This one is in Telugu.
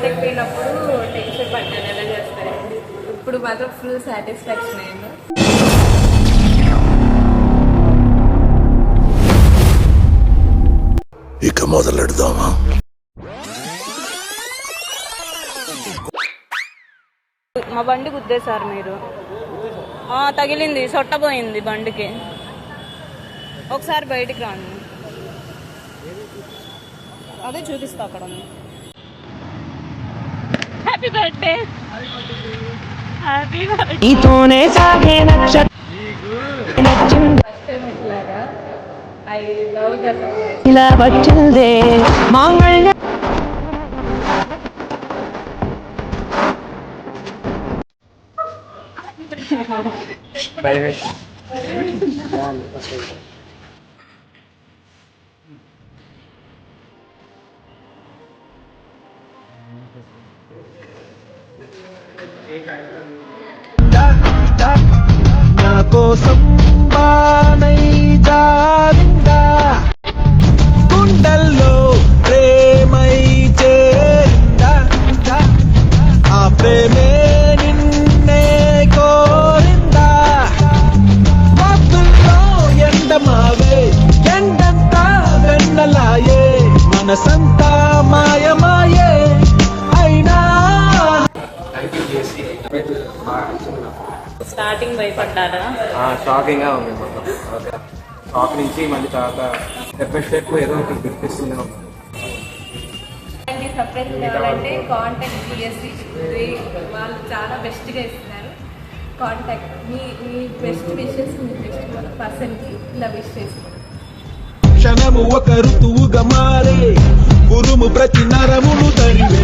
కాంటాక్ట్ అయినప్పుడు టెన్షన్ పడ్డాను ఎలా చేస్తారు, ఇప్పుడు మాత్రం ఫుల్ సాటిస్ఫాక్షన్ అయింది. ఇక మొదలెడదామా? మా బండి గుద్దేశారు మీరు. తగిలింది, సొట్టపోయింది బండికి. ఒకసారి బయటికి రాండి, అదే చూపిస్తా అక్కడ. Happy birthday. Happy birthday. ఇలా వచ్చిందే మాంగళ్య. నా కోసం బానై జారిందా, గుండెల్లో ప్రేమై చేరిందా, ఆ ప్రేమే నిన్నే కోరిందా. మబ్బుల్లో ఎండమావే, ఎండంతా వెన్నలాయే, మనసంతా మాయమాయే అయినా. స్టార్టింగ్ భయపడ్డారా? షాకింగ్గా ఉంది మొత్తం. షాక్ నుంచి మళ్ళీ తర్వాత స్టెప్ ఏదో ఒకటి గుర్తిస్తూనే ఉంది. సర్ప్రైజ్ కావాలంటే కాంటాక్ట్ బిఎస్సి, వాళ్ళు చాలా బెస్ట్గా ఇస్తున్నారు. కాంటాక్ట్ మీ బెస్ట్ విషెస్, మీ బెస్ట్ పర్సన్కి ఇలా విష్ చేసుకోండి. క్షణము ఒక ఋతువుగా మారే, ఉరుము ప్రతి నరమును తరివే.